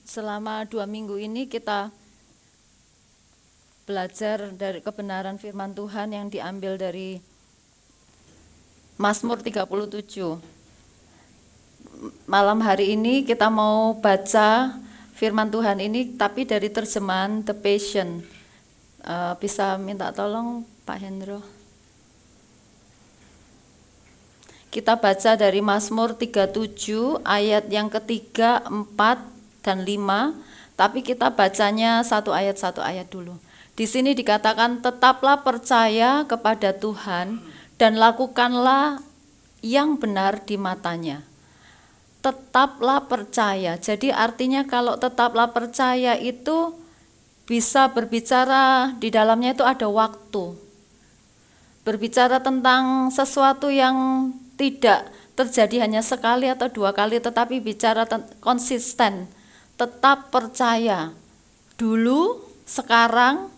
Selama 2 minggu ini kita belajar dari kebenaran firman Tuhan yang diambil dari Mazmur 37. Malam hari ini kita mau baca firman Tuhan ini tapi dari terjemahan The Passion. Bisa minta tolong Pak Hendro. Kita baca dari Mazmur 37 ayat yang ketiga, 4, dan 5, tapi kita bacanya satu ayat dulu. Di sini dikatakan, tetaplah percaya kepada Tuhan dan lakukanlah yang benar di matanya. Tetaplah percaya. Jadi artinya kalau tetaplah percaya itu bisa berbicara, di dalamnya itu ada waktu. Berbicara tentang sesuatu yang tidak terjadi hanya sekali atau 2 kali, tetapi bicara konsisten. Tetap percaya dulu, sekarang,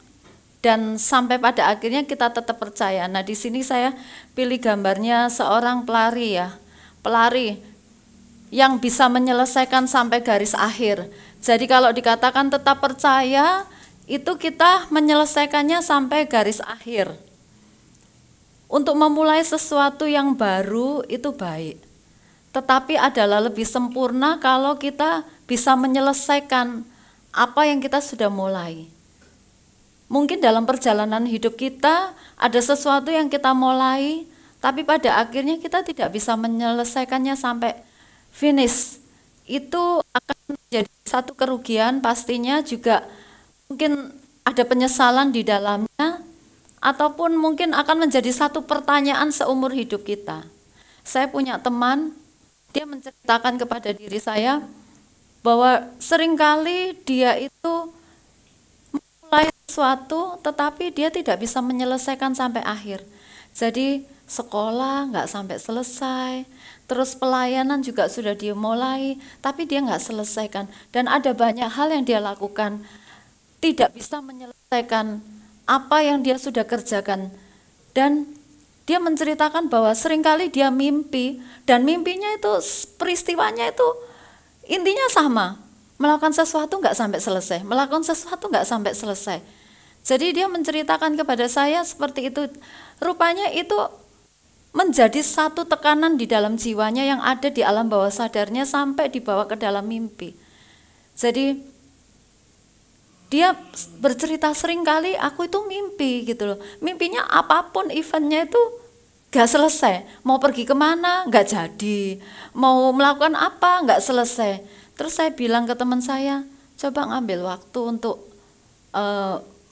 dan sampai pada akhirnya kita tetap percaya. Nah, di sini saya pilih gambarnya seorang pelari ya, pelari yang bisa menyelesaikan sampai garis akhir. Jadi kalau dikatakan tetap percaya, itu kita menyelesaikannya sampai garis akhir. Untuk memulai sesuatu yang baru itu baik, tetapi adalah lebih sempurna kalau kita bisa menyelesaikan apa yang kita sudah mulai. Mungkin dalam perjalanan hidup kita ada sesuatu yang kita mulai, tapi pada akhirnya kita tidak bisa menyelesaikannya sampai finish. Itu akan menjadi satu kerugian, pastinya juga mungkin ada penyesalan di dalamnya, ataupun mungkin akan menjadi satu pertanyaan seumur hidup kita. Saya punya teman, dia menceritakan kepada diri saya bahwa seringkali dia itu mulai sesuatu tetapi dia tidak bisa menyelesaikan sampai akhir. Jadi sekolah nggak sampai selesai, terus pelayanan juga sudah dia mulai tapi dia nggak selesaikan, dan ada banyak hal yang dia lakukan tidak bisa menyelesaikan apa yang dia sudah kerjakan. Dan dia menceritakan bahwa seringkali dia mimpi, dan mimpinya itu peristiwanya itu intinya sama, melakukan sesuatu nggak sampai selesai, melakukan sesuatu nggak sampai selesai. Jadi dia menceritakan kepada saya seperti itu. Rupanya itu menjadi satu tekanan di dalam jiwanya yang ada di alam bawah sadarnya sampai dibawa ke dalam mimpi. Jadi dia bercerita, seringkali aku itu mimpi gitu loh. Mimpinya apapun eventnya itu gak selesai, mau pergi kemana gak jadi, mau melakukan apa gak selesai. Terus saya bilang ke teman saya, coba ngambil waktu untuk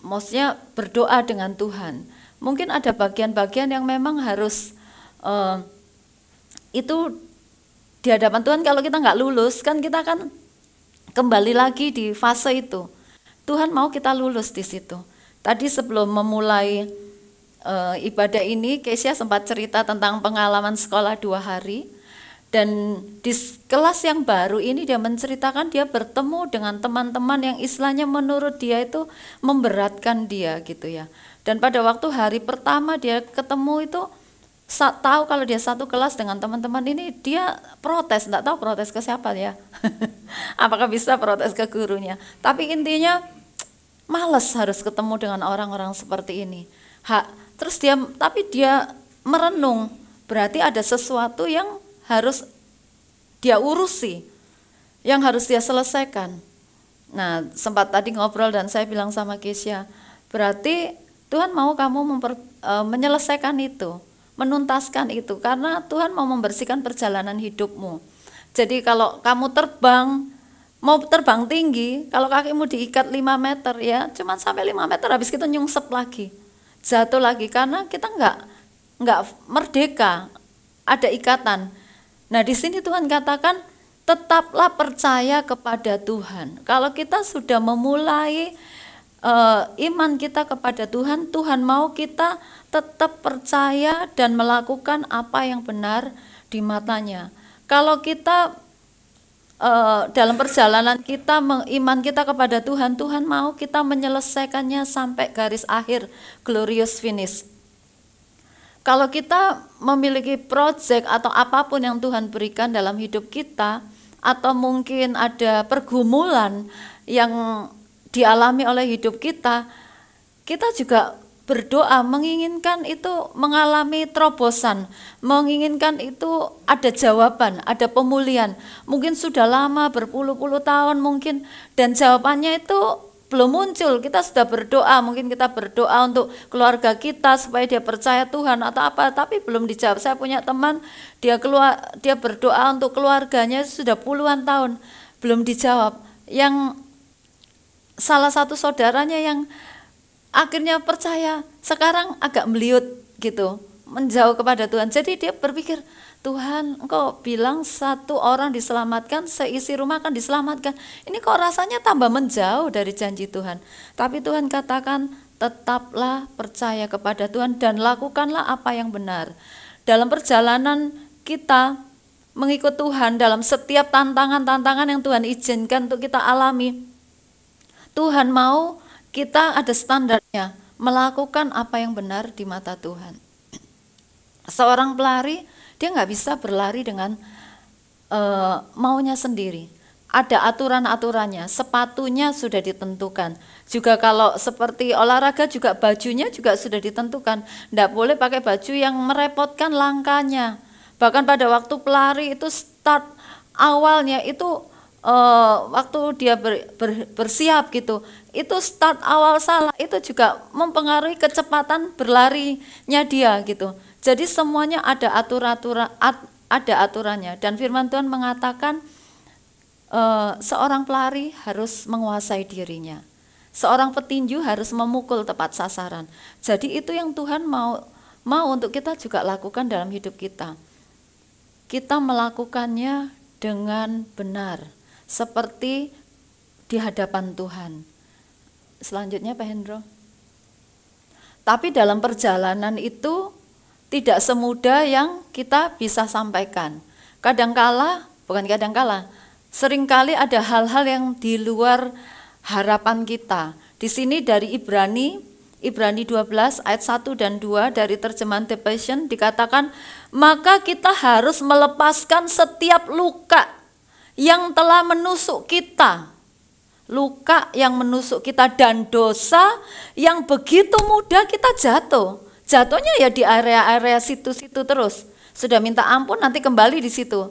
maksudnya berdoa dengan Tuhan. Mungkin ada bagian-bagian yang memang harus itu di hadapan Tuhan. Kalau kita gak lulus kan kita akan kembali lagi di fase itu. Tuhan mau kita lulus di situ. Tadi sebelum memulai ibadah ini, Kesia sempat cerita tentang pengalaman sekolah 2 hari, dan di kelas yang baru ini dia menceritakan dia bertemu dengan teman-teman yang istilahnya menurut dia itu memberatkan dia gitu ya. Dan pada waktu hari pertama dia ketemu itu, tahu kalau dia satu kelas dengan teman-teman ini, dia protes, enggak tahu protes ke siapa ya. Apakah bisa protes ke gurunya, tapi intinya malas harus ketemu dengan orang-orang seperti ini. Terus dia merenung, berarti ada sesuatu yang harus dia urusi, yang harus dia selesaikan. Nah, sempat tadi ngobrol dan saya bilang sama Kesia, berarti Tuhan mau kamu menyelesaikan itu, menuntaskan itu, karena Tuhan mau membersihkan perjalanan hidupmu. Jadi kalau kamu mau terbang tinggi, kalau kakimu diikat 5 meter ya, cuma sampai 5 meter, habis itu nyungsep lagi, jatuh lagi, karena kita enggak merdeka, ada ikatan. Nah, di sini Tuhan katakan tetaplah percaya kepada Tuhan. Kalau kita sudah memulai iman kita kepada Tuhan, Tuhan mau kita tetap percaya dan melakukan apa yang benar di matanya. Kalau kita dalam perjalanan kita, iman kita kepada Tuhan, Tuhan mau kita menyelesaikannya sampai garis akhir, glorious finish. Kalau kita memiliki project atau apapun yang Tuhan berikan dalam hidup kita, atau mungkin ada pergumulan yang dialami oleh hidup kita, kita juga berdoa menginginkan itu mengalami terobosan, menginginkan itu ada jawaban, ada pemulihan. Mungkin sudah lama, berpuluh-puluh tahun mungkin, dan jawabannya itu belum muncul. Kita sudah berdoa, mungkin kita berdoa untuk keluarga kita supaya dia percaya Tuhan atau apa, tapi belum dijawab. Saya punya teman, dia berdoa untuk keluarganya sudah puluhan tahun, belum dijawab. Yang salah satu saudaranya yang akhirnya percaya, sekarang agak meliut gitu, menjauh kepada Tuhan. Jadi dia berpikir, Tuhan, Engkau bilang satu orang diselamatkan, seisi rumah akan diselamatkan. Ini kok rasanya tambah menjauh dari janji Tuhan. Tapi Tuhan katakan, tetaplah percaya kepada Tuhan dan lakukanlah apa yang benar. Dalam perjalanan kita mengikut Tuhan, dalam setiap tantangan-tantangan yang Tuhan izinkan untuk kita alami, Tuhan mau kita ada standarnya, melakukan apa yang benar di mata Tuhan. Seorang pelari, dia nggak bisa berlari dengan maunya sendiri. Ada aturan-aturannya, sepatunya sudah ditentukan. Juga kalau seperti olahraga juga bajunya juga sudah ditentukan. Nggak boleh pakai baju yang merepotkan langkahnya. Bahkan pada waktu pelari itu start awalnya itu waktu dia bersiap gitu, itu start awal salah, itu juga mempengaruhi kecepatan berlarinya dia gitu. Jadi semuanya ada ada aturannya, dan firman Tuhan mengatakan seorang pelari harus menguasai dirinya, seorang petinju harus memukul tepat sasaran. Jadi itu yang Tuhan mau untuk kita juga lakukan dalam hidup kita. Kita melakukannya dengan benar, seperti di hadapan Tuhan. Selanjutnya Pak Hendro. Tapi dalam perjalanan itu tidak semudah yang kita bisa sampaikan. Seringkali ada hal-hal yang di luar harapan kita. Di sini dari Ibrani 12 ayat 1 dan 2 dari terjemahan The Passion dikatakan, maka kita harus melepaskan setiap luka yang telah menusuk kita, luka yang menusuk kita, dan dosa yang begitu mudah kita jatuh. Jatuhnya ya di area-area situ-situ terus. Sudah minta ampun nanti kembali di situ.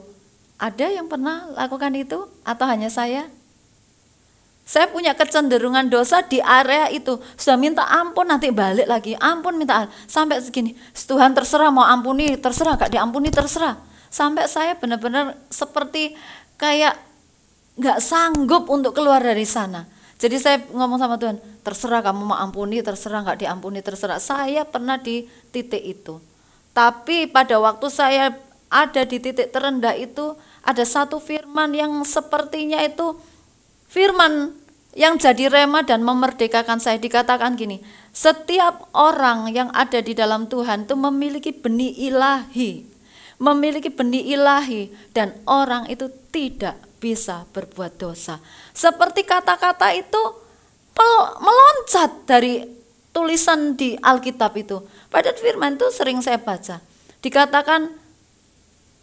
Ada yang pernah lakukan itu atau hanya saya? Saya punya kecenderungan dosa di area itu. Sudah minta ampun nanti balik lagi, ampun minta sampai segini. Tuhan terserah mau ampuni, terserah, gak diampuni terserah. Sampai saya benar-benar seperti kayak nggak sanggup untuk keluar dari sana. Jadi saya ngomong sama Tuhan, terserah kamu mau ampuni, terserah nggak diampuni, terserah. Saya pernah di titik itu. Tapi pada waktu saya ada di titik terendah itu, ada satu firman yang sepertinya itu firman yang jadi rema dan memerdekakan saya. Dikatakan gini, setiap orang yang ada di dalam Tuhan itu memiliki benih ilahi. Memiliki benih ilahi, dan orang itu tidak bisa berbuat dosa. Seperti kata-kata itu meloncat dari tulisan di Alkitab itu. Pada firman itu sering saya baca. Dikatakan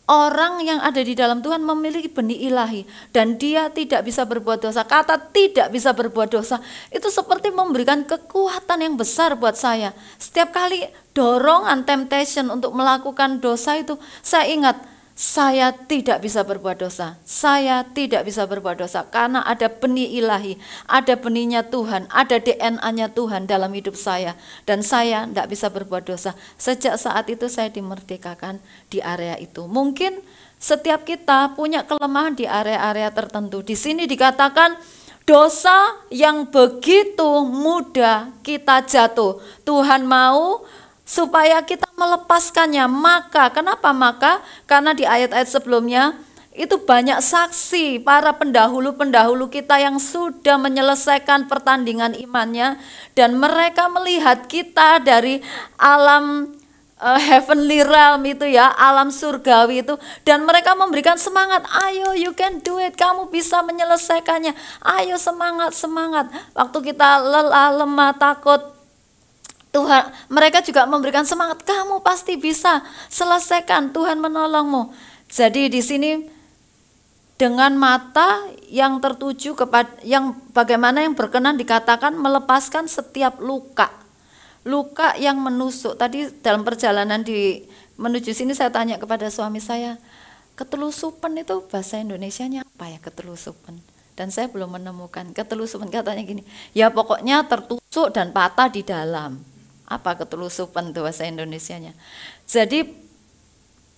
orang yang ada di dalam Tuhan memiliki benih ilahi dan dia tidak bisa berbuat dosa. Kata tidak bisa berbuat dosa itu seperti memberikan kekuatan yang besar buat saya. Setiap kali dorongan temptation untuk melakukan dosa itu, saya ingat saya tidak bisa berbuat dosa. Saya tidak bisa berbuat dosa karena ada benih ilahi, ada benihnya Tuhan, ada DNA-nya Tuhan dalam hidup saya, dan saya tidak bisa berbuat dosa. Sejak saat itu saya dimerdekakan di area itu. Mungkin setiap kita punya kelemahan di area-area tertentu. Di sini dikatakan dosa yang begitu mudah kita jatuh. Tuhan mau supaya kita melepaskannya. Kenapa? Karena di ayat-ayat sebelumnya itu banyak saksi para pendahulu-pendahulu kita yang sudah menyelesaikan pertandingan imannya, dan mereka melihat kita dari alam heavenly realm itu ya, alam surgawi itu, dan mereka memberikan semangat, ayo you can do it, kamu bisa menyelesaikannya, ayo semangat. Waktu kita lelah, lemah, takut, Tuhan, mereka juga memberikan semangat, kamu pasti bisa selesaikan, Tuhan menolongmu. Jadi di sini dengan mata yang tertuju kepada yang bagaimana yang berkenan dikatakan melepaskan setiap luka. Luka yang menusuk. Tadi dalam perjalanan menuju sini saya tanya kepada suami saya, ketelusupan itu bahasa Indonesianya apa ya ketelusupan? Dan saya belum menemukan. Ketelusupan katanya gini, ya pokoknya tertusuk dan patah di dalam. Apa ketelusupan itu bahasa Indonesianya? Jadi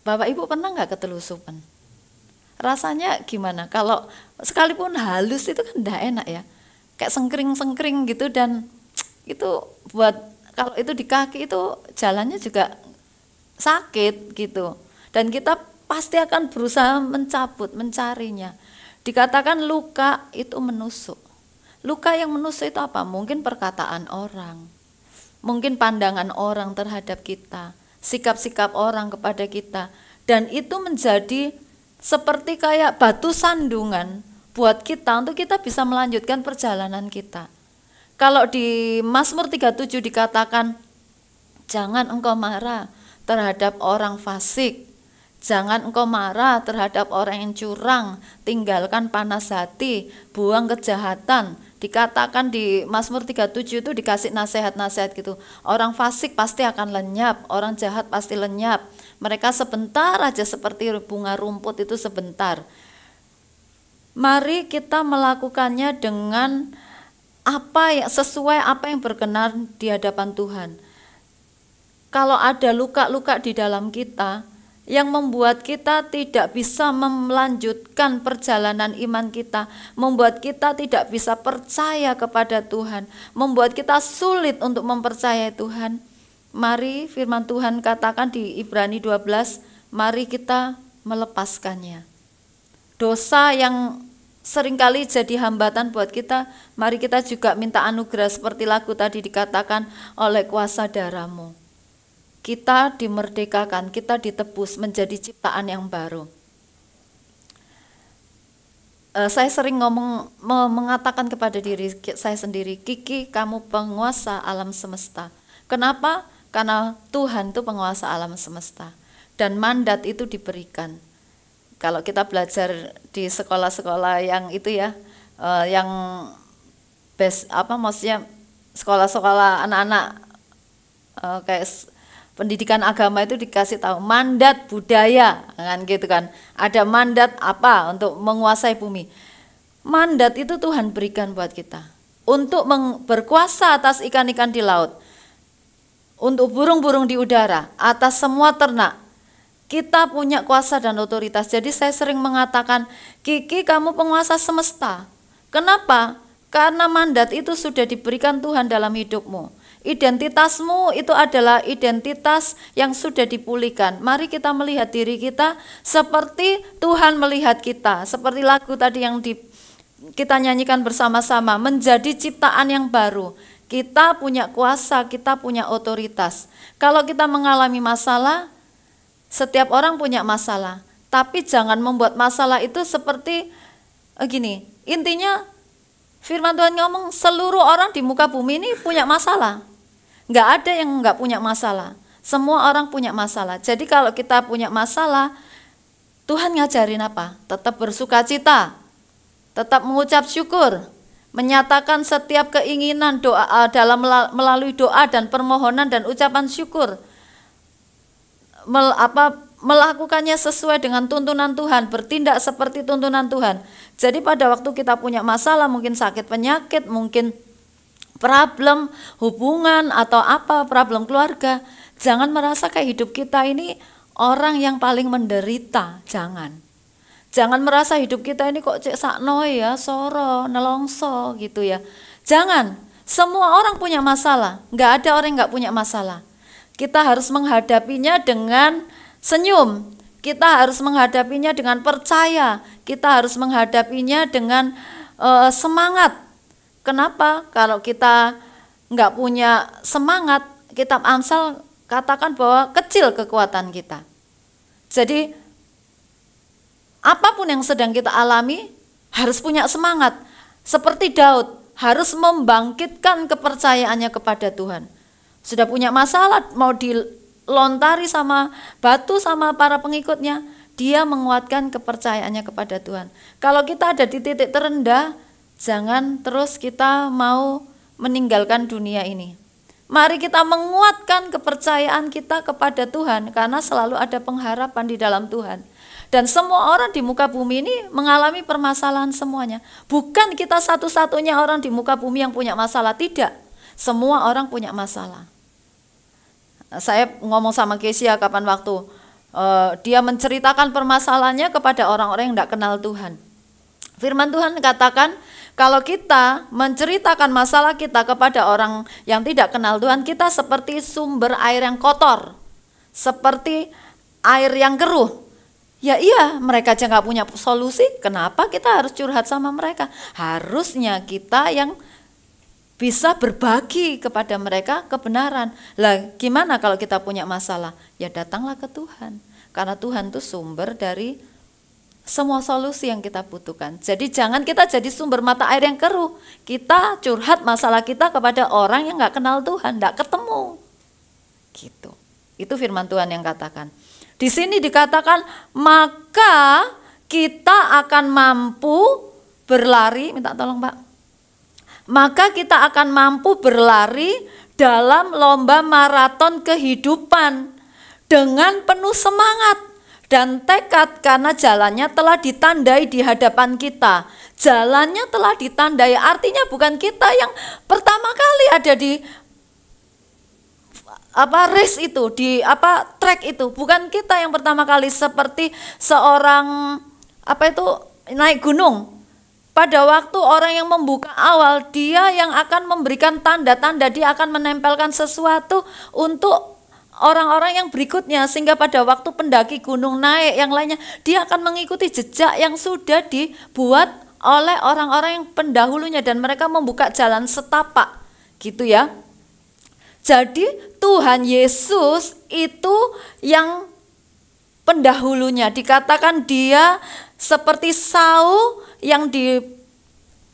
Bapak Ibu pernah nggak ketelusupan? Rasanya gimana? Kalau sekalipun halus itu kan enggak enak ya. Kayak sengkring-sengkring gitu, dan itu buat kalau itu di kaki itu jalannya juga sakit gitu. Dan kita pasti akan berusaha mencabut, mencarinya. Dikatakan luka itu menusuk. Luka yang menusuk itu apa? Mungkin perkataan orang. Mungkin pandangan orang terhadap kita, sikap-sikap orang kepada kita. Dan itu menjadi seperti kayak batu sandungan buat kita untuk kita bisa melanjutkan perjalanan kita. Kalau di Mazmur 37 dikatakan, jangan engkau marah terhadap orang fasik, jangan engkau marah terhadap orang yang curang, tinggalkan panas hati, buang kejahatan. Dikatakan di Mazmur 37 itu dikasih nasihat-nasihat gitu. Orang fasik pasti akan lenyap, orang jahat pasti lenyap. Mereka sebentar aja seperti bunga rumput itu sebentar. Mari kita melakukannya dengan sesuai apa yang berkenan di hadapan Tuhan. Kalau ada luka-luka di dalam kita yang membuat kita tidak bisa melanjutkan perjalanan iman kita, membuat kita tidak bisa percaya kepada Tuhan, membuat kita sulit untuk mempercayai Tuhan, mari firman Tuhan katakan di Ibrani 12, mari kita melepaskannya. Dosa yang seringkali jadi hambatan buat kita, mari kita juga minta anugerah seperti lagu tadi dikatakan, oleh kuasa darah-Mu kita dimerdekakan, kita ditebus menjadi ciptaan yang baru. Saya sering mengatakan kepada diri saya sendiri, Kiki, kamu penguasa alam semesta. Kenapa? Karena Tuhan itu penguasa alam semesta. Dan mandat itu diberikan. Kalau kita belajar di sekolah-sekolah yang itu ya, yang maksudnya sekolah-sekolah anak-anak kayak pendidikan agama itu dikasih tahu mandat budaya kan gitu kan. Ada mandat apa untuk menguasai bumi. Mandat itu Tuhan berikan buat kita untuk berkuasa atas ikan-ikan di laut, untuk burung-burung di udara, atas semua ternak. Kita punya kuasa dan otoritas. Jadi saya sering mengatakan, Kiki kamu penguasa semesta. Kenapa? Karena mandat itu sudah diberikan Tuhan dalam hidupmu. Identitasmu itu adalah identitas yang sudah dipulihkan. Mari kita melihat diri kita seperti Tuhan melihat kita. Seperti lagu tadi yang kita nyanyikan bersama-sama, menjadi ciptaan yang baru. Kita punya kuasa, kita punya otoritas. Kalau kita mengalami masalah, setiap orang punya masalah. Tapi jangan membuat masalah itu seperti gini. Intinya firman Tuhan ngomong seluruh orang di muka bumi ini punya masalah. Nggak ada yang nggak punya masalah. Semua orang punya masalah. Jadi kalau kita punya masalah, Tuhan ngajarin apa? Tetap bersukacita, tetap mengucap syukur, menyatakan setiap keinginan doa dalam melalui doa dan permohonan dan ucapan syukur. Melakukannya sesuai dengan tuntunan Tuhan, bertindak seperti tuntunan Tuhan. Jadi pada waktu kita punya masalah, mungkin sakit penyakit, mungkin problem hubungan atau problem keluarga, jangan merasa kayak hidup kita ini orang yang paling menderita. Jangan merasa hidup kita ini kok cek sakno ya, soro, nelongso gitu ya. Jangan, semua orang punya masalah, nggak ada orang yang nggak punya masalah. Kita harus menghadapinya dengan senyum, kita harus menghadapinya dengan percaya, kita harus menghadapinya dengan semangat. Kenapa? Kalau kita nggak punya semangat, kitab Amsal katakan bahwa kecil kekuatan kita. Jadi apapun yang sedang kita alami harus punya semangat. Seperti Daud harus membangkitkan kepercayaannya kepada Tuhan. Sudah punya masalah, mau dilontari sama batu sama para pengikutnya, dia menguatkan kepercayaannya kepada Tuhan. Kalau kita ada di titik terendah, jangan terus kita mau meninggalkan dunia ini. Mari kita menguatkan kepercayaan kita kepada Tuhan, karena selalu ada pengharapan di dalam Tuhan. Dan semua orang di muka bumi ini mengalami permasalahan semuanya. Bukan kita satu-satunya orang di muka bumi yang punya masalah, tidak. Semua orang punya masalah. Saya ngomong sama Kesia kapan waktu, dia menceritakan permasalahannya kepada orang-orang yang tidak kenal Tuhan. Firman Tuhan katakan, kalau kita menceritakan masalah kita kepada orang yang tidak kenal Tuhan, kita seperti sumber air yang kotor, seperti air yang keruh. Ya iya, mereka aja nggak punya solusi, kenapa kita harus curhat sama mereka? Harusnya kita yang bisa berbagi kepada mereka kebenaran. Lah gimana kalau kita punya masalah? Ya datanglah ke Tuhan, karena Tuhan itu sumber dari semua solusi yang kita butuhkan. Jadi jangan kita jadi sumber mata air yang keruh. Kita curhat masalah kita kepada orang yang nggak kenal Tuhan, nggak ketemu. Gitu. Itu firman Tuhan yang katakan. Di sini dikatakan, maka kita akan mampu berlari, minta tolong Pak. Maka kita akan mampu berlari dalam lomba maraton kehidupan dengan penuh semangat dan tekad, karena jalannya telah ditandai di hadapan kita. Jalannya telah ditandai, artinya bukan kita yang pertama kali ada di race itu, di track itu. Bukan kita yang pertama kali seperti seorang naik gunung. Pada waktu orang yang membuka awal, dia yang akan memberikan tanda-tanda, dia akan menempelkan sesuatu untuk orang-orang yang berikutnya, sehingga pada waktu pendaki gunung naik yang lainnya, dia akan mengikuti jejak yang sudah dibuat oleh orang-orang yang pendahulunya, dan mereka membuka jalan setapak, gitu ya. Jadi Tuhan Yesus itu yang pendahulunya, dikatakan dia seperti sau yang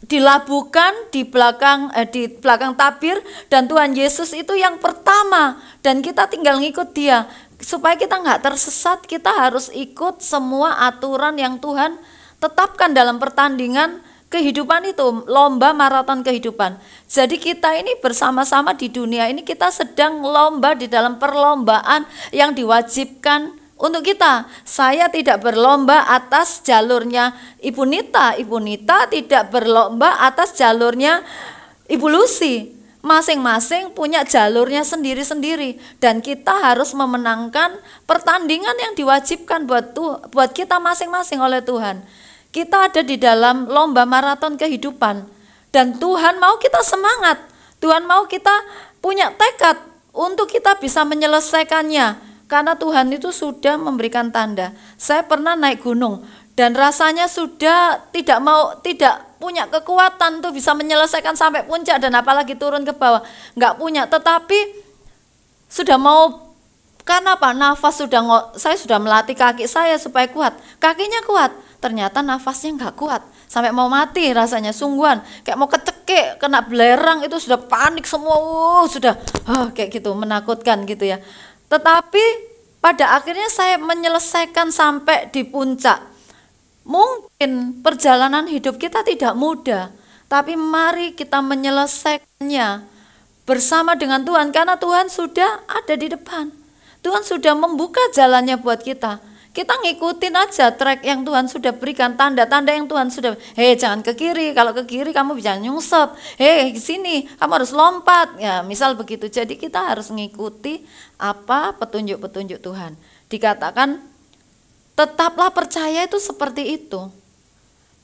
dilabuhkan di belakang tabir, dan Tuhan Yesus itu yang pertama, dan kita tinggal ngikut dia. Supaya kita nggak tersesat, kita harus ikut semua aturan yang Tuhan tetapkan dalam pertandingan kehidupan itu, lomba maraton kehidupan. Jadi kita ini bersama-sama di dunia ini, kita sedang lomba di dalam perlombaan yang diwajibkan untuk kita. Saya tidak berlomba atas jalurnya Ibu Nita, Ibu Nita tidak berlomba atas jalurnya Ibu Lucy. Masing-masing punya jalurnya sendiri-sendiri, dan kita harus memenangkan pertandingan yang diwajibkan buat kita masing-masing oleh Tuhan. Kita ada di dalam lomba maraton kehidupan, dan Tuhan mau kita semangat, Tuhan mau kita punya tekad untuk kita bisa menyelesaikannya, karena Tuhan itu sudah memberikan tanda. Saya pernah naik gunung dan rasanya sudah tidak punya kekuatan tuh bisa menyelesaikan sampai puncak, dan apalagi turun ke bawah, nggak punya. Tetapi sudah mau, karena apa? Nafas saya sudah melatih kaki saya supaya kuat, kakinya kuat, ternyata nafasnya nggak kuat, sampai mau mati rasanya, sungguhan kayak mau kecekik, kena belerang, itu sudah panik semua, sudah kayak gitu, menakutkan gitu ya. Tetapi pada akhirnya saya menyelesaikan sampai di puncak. Mungkin perjalanan hidup kita tidak mudah, tapi mari kita menyelesaikannya bersama dengan Tuhan, karena Tuhan sudah ada di depan. Tuhan sudah membuka jalannya buat kita. Kita ngikutin aja trek yang Tuhan sudah berikan, tanda-tanda yang Tuhan sudah. Jangan ke kiri, kalau ke kiri kamu bisa nyungsep. Di sini kamu harus lompat. Ya, misal begitu. Jadi kita harus ngikuti apa petunjuk-petunjuk Tuhan. Dikatakan tetaplah percaya itu seperti itu.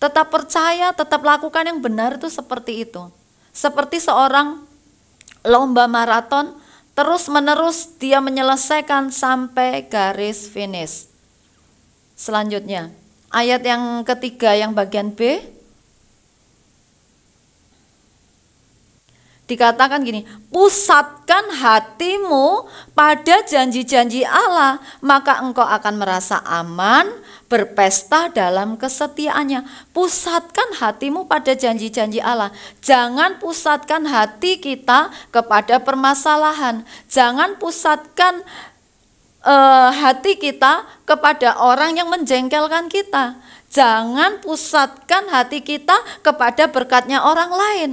Tetap percaya, tetap lakukan yang benar itu seperti itu. Seperti seorang lomba maraton, terus-menerus dia menyelesaikan sampai garis finish. Selanjutnya, ayat yang ketiga yang bagian B, dikatakan gini, pusatkan hatimu pada janji-janji Allah, maka engkau akan merasa aman, berpesta dalam kesetiaannya. Pusatkan hatimu pada janji-janji Allah. Jangan pusatkan hati kita kepada permasalahan. Jangan pusatkan hati kita kepada orang yang menjengkelkan kita. Jangan pusatkan hati kita kepada berkatnya orang lain.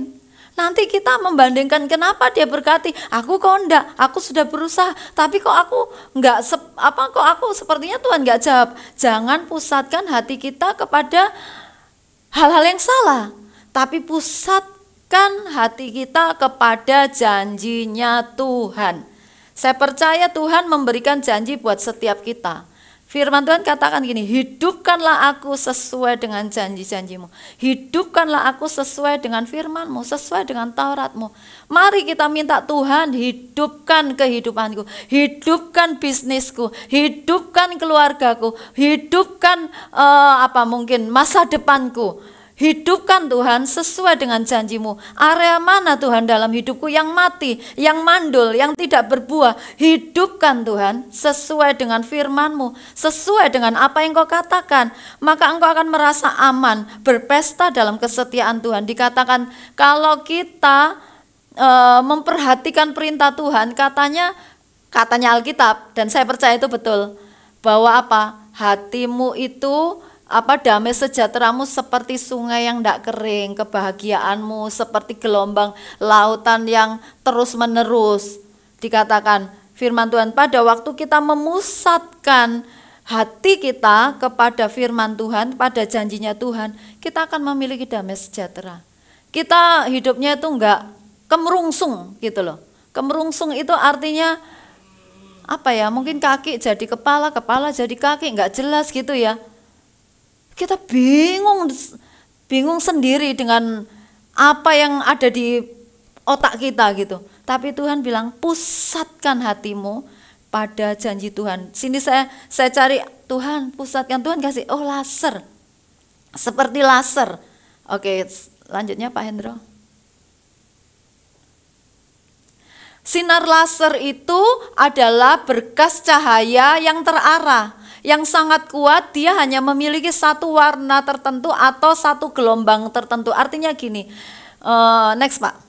Nanti kita membandingkan, kenapa dia berkati, aku kok enggak, aku sudah berusaha, tapi kok aku enggak, kok aku sepertinya Tuhan enggak jawab. Jangan pusatkan hati kita kepada hal-hal yang salah, tapi pusatkan hati kita kepada janjinya Tuhan. Saya percaya Tuhan memberikan janji buat setiap kita. Firman Tuhan katakan gini, hidupkanlah aku sesuai dengan janji-janjimu. Hidupkanlah aku sesuai dengan firman-Mu, sesuai dengan Taurat-Mu. Mari kita minta Tuhan, hidupkan kehidupanku, hidupkan bisnisku, hidupkan keluargaku, hidupkan masa depanku. Hidupkan Tuhan sesuai dengan janji-Mu. Area mana Tuhan dalam hidupku yang mati, yang mandul, yang tidak berbuah, hidupkan Tuhan sesuai dengan firman-Mu, sesuai dengan apa yang Kau katakan. Maka engkau akan merasa aman, berpesta dalam kesetiaan Tuhan. Dikatakan kalau kita memperhatikan perintah Tuhan, katanya Alkitab, dan saya percaya itu betul, bahwa hatimu itu damai sejahteramu seperti sungai yang tidak kering, kebahagiaanmu seperti gelombang lautan yang terus menerus. Dikatakan firman Tuhan, pada waktu kita memusatkan hati kita kepada firman Tuhan, pada janjinya Tuhan, kita akan memiliki damai sejahtera. Kita hidupnya itu enggak kemerungsung gitu loh. Kemerungsung itu artinya mungkin kaki jadi kepala, kepala jadi kaki, enggak jelas gitu ya. Kita bingung sendiri dengan apa yang ada di otak kita gitu. Tapi Tuhan bilang, pusatkan hatimu pada janji Tuhan. Sini saya cari, Tuhan pusatkan, Tuhan kasih, laser. Seperti laser. Oke, lanjutnya Pak Hendro. Sinar laser itu adalah berkas cahaya yang terarah, yang sangat kuat. Dia hanya memiliki satu warna tertentu atau satu gelombang tertentu. Artinya gini, next Pak.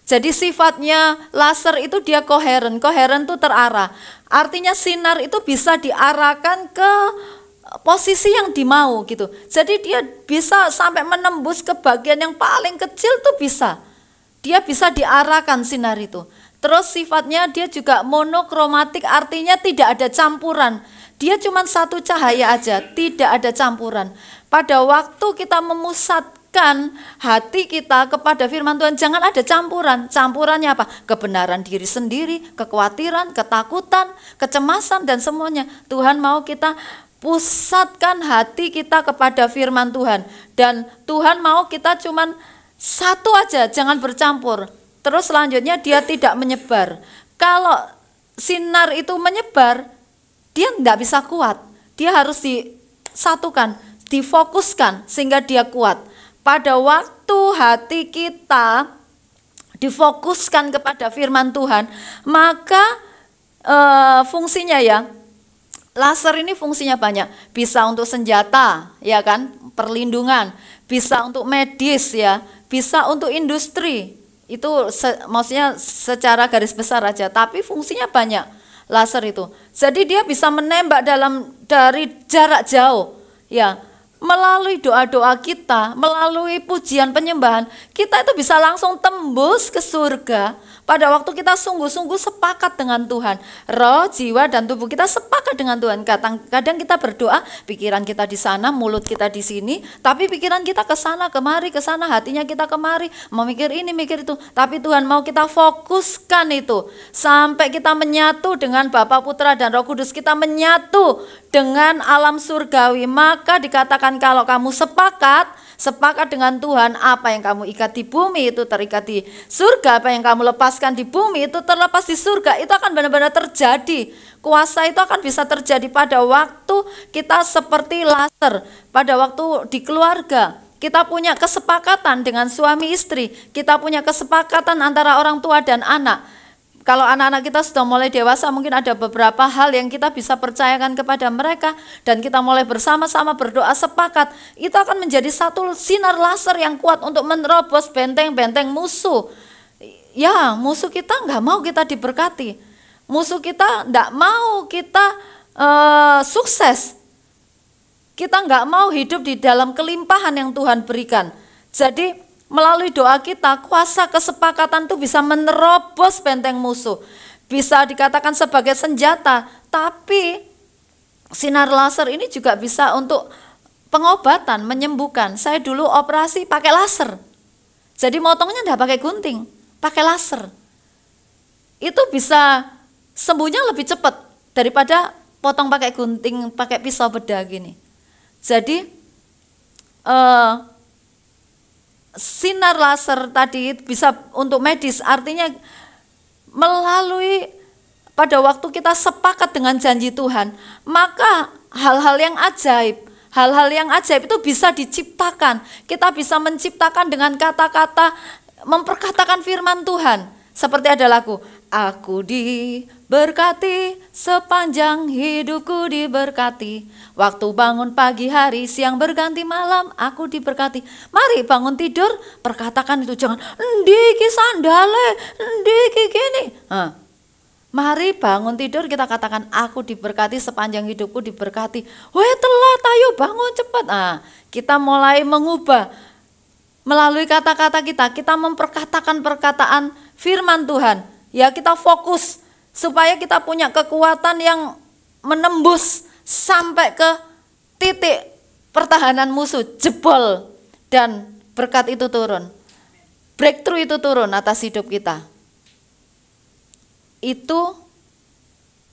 Jadi sifatnya laser itu dia koheren itu terarah. Artinya sinar itu bisa diarahkan ke posisi yang dimau gitu. Jadi dia bisa sampai menembus ke bagian yang paling kecil tuh bisa. Dia bisa diarahkan sinar itu. Terus sifatnya dia juga monokromatik, artinya tidak ada campuran. Dia cuma satu cahaya aja, tidak ada campuran. Pada waktu kita memusatkan hati kita kepada firman Tuhan, jangan ada campuran. Campurannya apa? Kebenaran diri sendiri, kekhawatiran, ketakutan, kecemasan, dan semuanya. Tuhan mau kita pusatkan hati kita kepada firman Tuhan. Dan Tuhan mau kita cuma satu aja, jangan bercampur. Terus selanjutnya dia tidak menyebar. Kalau sinar itu menyebar, dia tidak bisa kuat. Dia harus disatukan, difokuskan sehingga dia kuat. Pada waktu hati kita difokuskan kepada firman Tuhan, maka fungsinya laser ini fungsinya banyak. Bisa untuk senjata, ya kan, perlindungan. Bisa untuk medis ya, bisa untuk industri. Itu maksudnya secara garis besar aja, tapi fungsinya banyak laser itu. Jadi dia bisa menembak dari jarak jauh ya. Melalui doa-doa kita, melalui pujian penyembahan, kita itu bisa langsung tembus ke surga. Pada waktu kita sungguh-sungguh sepakat dengan Tuhan, roh, jiwa, dan tubuh kita sepakat dengan Tuhan. Kadang kita berdoa, pikiran kita di sana, mulut kita di sini, tapi pikiran kita ke sana, kemari, ke sana, hatinya kita kemari, mau mikir ini, mikir itu. Tapi Tuhan mau kita fokuskan itu sampai kita menyatu dengan Bapa, Putra, dan Roh Kudus. Kita menyatu dengan alam surgawi. Maka dikatakan kalau kamu sepakat dengan Tuhan, apa yang kamu ikat di bumi itu terikat di surga, apa yang kamu lepaskan di bumi itu terlepas di surga. Itu akan benar-benar terjadi. Kuasa itu akan bisa terjadi pada waktu kita seperti laser. Pada waktu di keluarga, kita punya kesepakatan dengan suami istri, kita punya kesepakatan antara orang tua dan anak. Kalau anak-anak kita sudah mulai dewasa, mungkin ada beberapa hal yang kita bisa percayakan kepada mereka, dan kita mulai bersama-sama berdoa sepakat. Itu akan menjadi satu sinar laser yang kuat untuk menerobos benteng-benteng musuh. Ya, musuh kita nggak mau kita diberkati. Musuh kita tidak mau kita sukses. Kita nggak mau hidup di dalam kelimpahan yang Tuhan berikan. Jadi melalui doa kita, kuasa kesepakatan itu bisa menerobos benteng musuh. Bisa dikatakan sebagai senjata, tapi sinar laser ini juga bisa untuk pengobatan, menyembuhkan. Saya dulu operasi pakai laser. Jadi motongnya tidak pakai gunting, pakai laser. Itu bisa sembuhnya lebih cepat daripada potong pakai gunting, pakai pisau bedah gini. Jadi sinar laser tadi bisa untuk medis, artinya melalui pada waktu kita sepakat dengan janji Tuhan, maka hal-hal yang ajaib itu bisa diciptakan. Kita bisa menciptakan dengan kata-kata, memperkatakan firman Tuhan. Seperti ada lagu, aku diberkati, sepanjang hidupku diberkati. Waktu bangun pagi hari, siang berganti malam, aku diberkati. Mari bangun tidur, perkatakan itu, jangan ndiki sandale, ndiki gini. Mari bangun tidur kita katakan, aku diberkati, sepanjang hidupku diberkati. Weh telat, ayo bangun cepat. Kita mulai mengubah melalui kata-kata kita memperkatakan perkataan firman Tuhan. Ya, kita fokus supaya kita punya kekuatan yang menembus sampai ke titik pertahanan musuh, jebol, dan berkat itu turun. Breakthrough itu turun atas hidup kita. Itu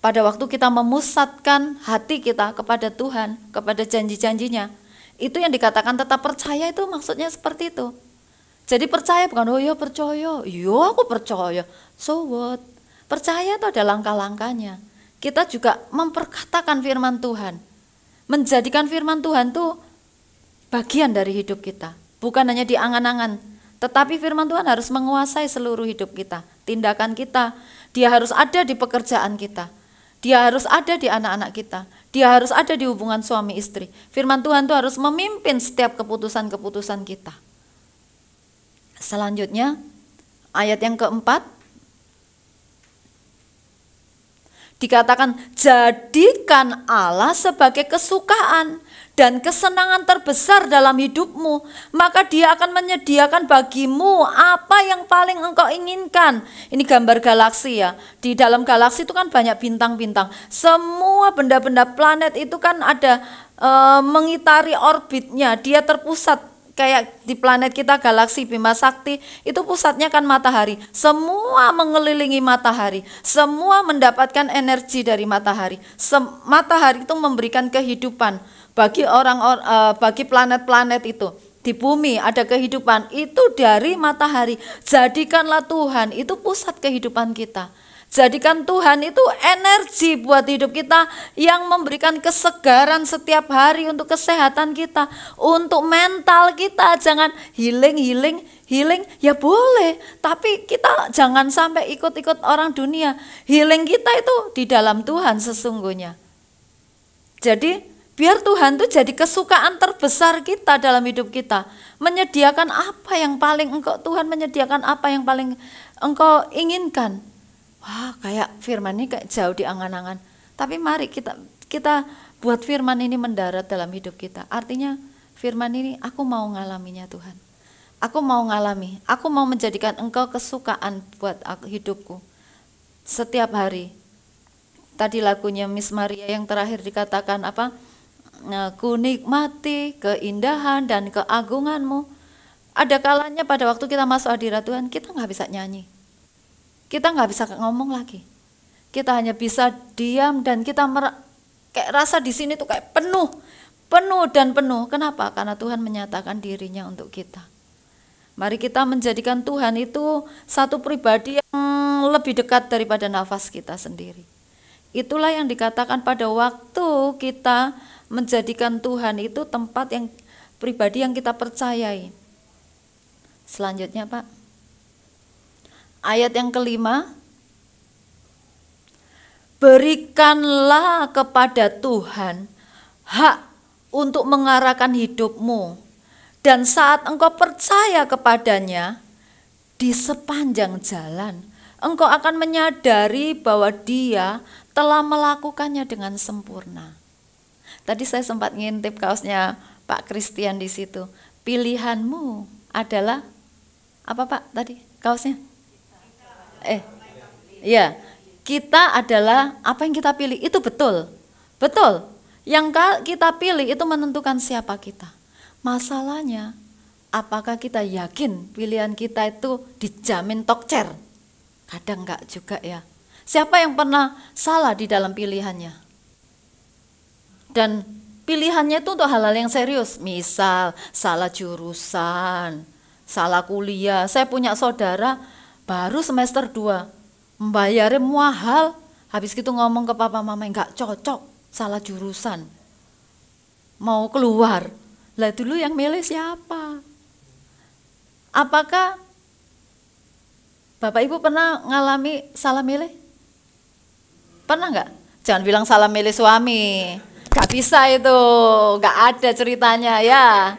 pada waktu kita memusatkan hati kita kepada Tuhan, kepada janji-janjinya. Itu yang dikatakan tetap percaya, itu maksudnya seperti itu. Jadi percaya bukan, oh ya percaya, iya aku percaya, so what? Percaya itu ada langkah-langkahnya. Kita juga memperkatakan firman Tuhan. Menjadikan firman Tuhan itu bagian dari hidup kita. Bukan hanya di angan-angan, tetapi firman Tuhan harus menguasai seluruh hidup kita. Tindakan kita, dia harus ada di pekerjaan kita. Dia harus ada di anak-anak kita. Dia harus ada di hubungan suami istri. Firman Tuhan itu harus memimpin setiap keputusan-keputusan kita. Selanjutnya, ayat yang keempat, dikatakan, jadikan Allah sebagai kesukaan dan kesenangan terbesar dalam hidupmu, maka dia akan menyediakan bagimu apa yang paling engkau inginkan. Ini gambar galaksi ya. Di dalam galaksi itu kan banyak bintang-bintang. Semua benda-benda planet itu kan ada mengitari orbitnya. Dia terpusat. Kayak di planet kita galaksi Bima Sakti, itu pusatnya kan matahari. Semua mengelilingi matahari. Semua mendapatkan energi dari matahari. Matahari itu memberikan kehidupan bagi bagi planet-planet itu. Di bumi ada kehidupan, itu dari matahari. Jadikanlah Tuhan itu pusat kehidupan kita. Jadikan Tuhan itu energi buat hidup kita, yang memberikan kesegaran setiap hari untuk kesehatan kita, untuk mental kita. Jangan healing ya boleh, tapi kita jangan sampai ikut-ikut orang dunia. Healing kita itu di dalam Tuhan sesungguhnya. Jadi biar Tuhan itu jadi kesukaan terbesar kita dalam hidup kita. Menyediakan apa yang paling Tuhan menyediakan apa yang paling engkau inginkan. Wah, kayak firman ini kayak jauh di angan-angan. Tapi mari kita buat firman ini mendarat dalam hidup kita. Artinya firman ini, aku mau ngalaminya Tuhan. Aku mau ngalami, aku mau menjadikan engkau kesukaan buat hidupku. Setiap hari. Tadi lagunya Miss Maria yang terakhir dikatakan apa? Ku nikmati keindahan dan keagunganmu. Ada kalanya pada waktu kita masuk hadirat Tuhan, kita nggak bisa nyanyi. Kita nggak bisa ngomong lagi. Kita hanya bisa diam dan kita kayak rasa di sini tuh kayak penuh dan penuh. Kenapa? Karena Tuhan menyatakan dirinya untuk kita. Mari kita menjadikan Tuhan itu satu pribadi yang lebih dekat daripada nafas kita sendiri. Itulah yang dikatakan pada waktu kita menjadikan Tuhan itu tempat yang pribadi yang kita percayai. Selanjutnya Pak. Ayat yang kelima, berikanlah kepada Tuhan hak untuk mengarahkan hidupmu, dan saat engkau percaya kepadanya, di sepanjang jalan engkau akan menyadari bahwa dia telah melakukannya dengan sempurna. Tadi saya sempat ngintip kaosnya Pak Christian di situ. Pilihanmu adalah apa Pak tadi kaosnya? Iya, kita adalah apa yang kita pilih, itu betul. Betul. Yang kita pilih itu menentukan siapa kita. Masalahnya, apakah kita yakin pilihan kita itu dijamin tokcer? Kadang enggak juga ya. Siapa yang pernah salah di dalam pilihannya? Dan pilihannya itu untuk hal-hal yang serius. Misal, salah jurusan, salah kuliah. Saya punya saudara baru semester 2, membayarnya mahal. Habis gitu ngomong ke papa mama, enggak cocok, salah jurusan. Mau keluar. Lah dulu yang milih siapa? Apakah Bapak Ibu pernah ngalami salah milih? Pernah nggak? Jangan bilang salah milih suami. Gak bisa itu, gak ada ceritanya ya.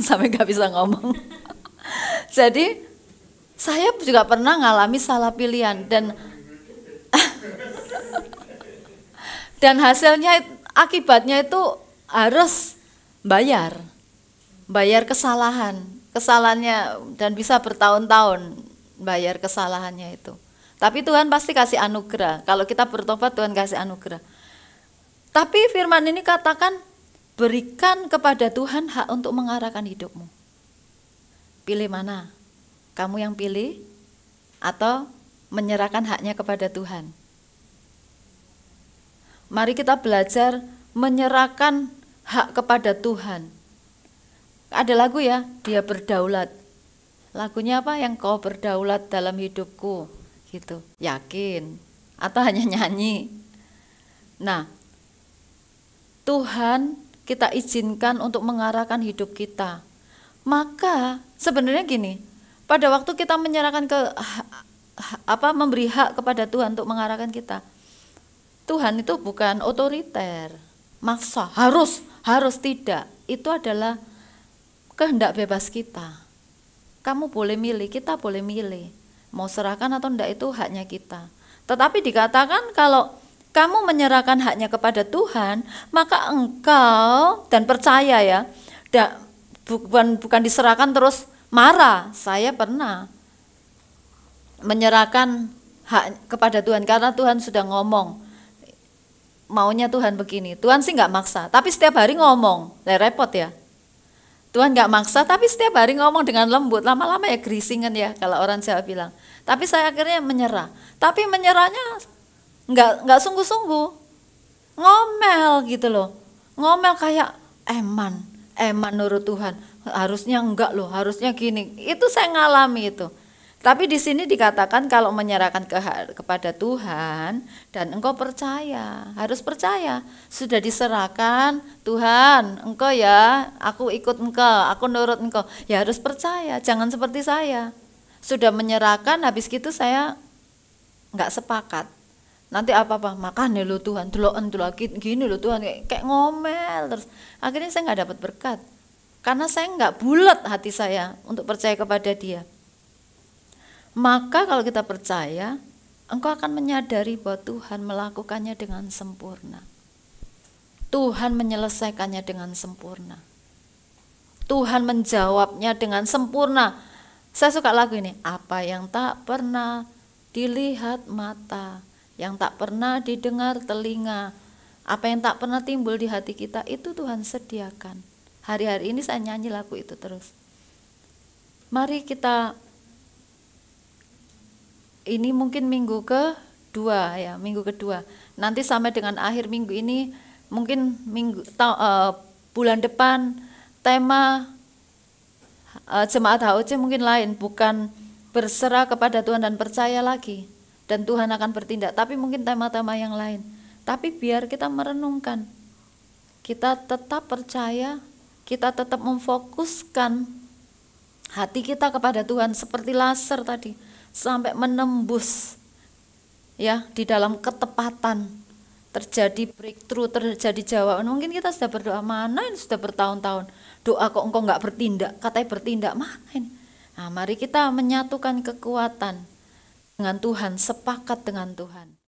Sampai gak bisa ngomong. Jadi saya juga pernah ngalami salah pilihan dan hasilnya akibatnya itu harus bayar kesalahannya dan bisa bertahun-tahun bayar kesalahannya itu. Tapi Tuhan pasti kasih anugerah. Kalau kita bertobat Tuhan kasih anugerah. Tapi firman ini katakan berikan kepada Tuhan hak untuk mengarahkan hidupmu. Pilih mana? Kamu yang pilih atau menyerahkan haknya kepada Tuhan? Mari kita belajar menyerahkan hak kepada Tuhan. Ada lagu ya, Dia berdaulat. Lagunya apa? Yang kau berdaulat dalam hidupku, gitu. Yakin? Atau hanya nyanyi? Nah, Tuhan kita izinkan untuk mengarahkan hidup kita. Maka sebenarnya gini, pada waktu kita menyerahkan memberi hak kepada Tuhan untuk mengarahkan kita, Tuhan itu bukan otoriter, maksa, harus tidak. Itu adalah kehendak bebas kita. Kamu boleh milih, kita boleh milih. Mau serahkan atau enggak itu haknya kita. Tetapi dikatakan kalau kamu menyerahkan haknya kepada Tuhan, maka engkau dan percaya ya, bukan diserahkan terus marah. Saya pernah menyerahkan hak kepada Tuhan karena Tuhan sudah ngomong. Maunya Tuhan begini. Tuhan sih nggak maksa, tapi setiap hari ngomong. Repot ya. Tuhan nggak maksa, tapi setiap hari ngomong dengan lembut. Lama-lama ya gerisingan ya kalau orang Jawa bilang. Tapi saya akhirnya menyerah. Tapi menyerahnya nggak sungguh-sungguh. Ngomel gitu loh. Ngomel kayak eman nurut Tuhan. Harusnya enggak loh, harusnya gini. Itu saya ngalami itu. Tapi di sini dikatakan kalau menyerahkan kepada Tuhan dan engkau percaya, harus percaya. Sudah diserahkan, Tuhan, engkau ya, aku ikut engkau, aku nurut engkau. Ya harus percaya, jangan seperti saya. Sudah menyerahkan, habis gitu saya enggak sepakat. Nanti apa-apa, makan ya lo Tuhan, deloken gini lo Tuhan, kayak ngomel terus. Akhirnya saya enggak dapat berkat. Karena saya enggak bulat hati saya untuk percaya kepada Dia. Maka kalau kita percaya, engkau akan menyadari bahwa Tuhan melakukannya dengan sempurna. Tuhan menyelesaikannya dengan sempurna. Tuhan menjawabnya dengan sempurna. Saya suka lagu ini, apa yang tak pernah dilihat mata, yang tak pernah didengar telinga, apa yang tak pernah timbul di hati kita, itu Tuhan sediakan. Hari-hari ini saya nyanyi lagu itu terus. Mari kita, ini mungkin minggu kedua ya, minggu kedua. Nanti sampai dengan akhir minggu ini, mungkin bulan depan tema jemaat HOC mungkin lain, bukan berserah kepada Tuhan dan percaya lagi, dan Tuhan akan bertindak, tapi mungkin tema-tema yang lain. Tapi biar kita merenungkan, kita tetap percaya, kita tetap memfokuskan hati kita kepada Tuhan seperti laser tadi, sampai menembus ya di dalam ketepatan, terjadi breakthrough, terjadi jawaban. Mungkin kita sudah berdoa, mana ini sudah bertahun-tahun doa kok engkau nggak bertindak, katanya bertindak, mana ini? Nah, mari kita menyatukan kekuatan dengan Tuhan, sepakat dengan Tuhan.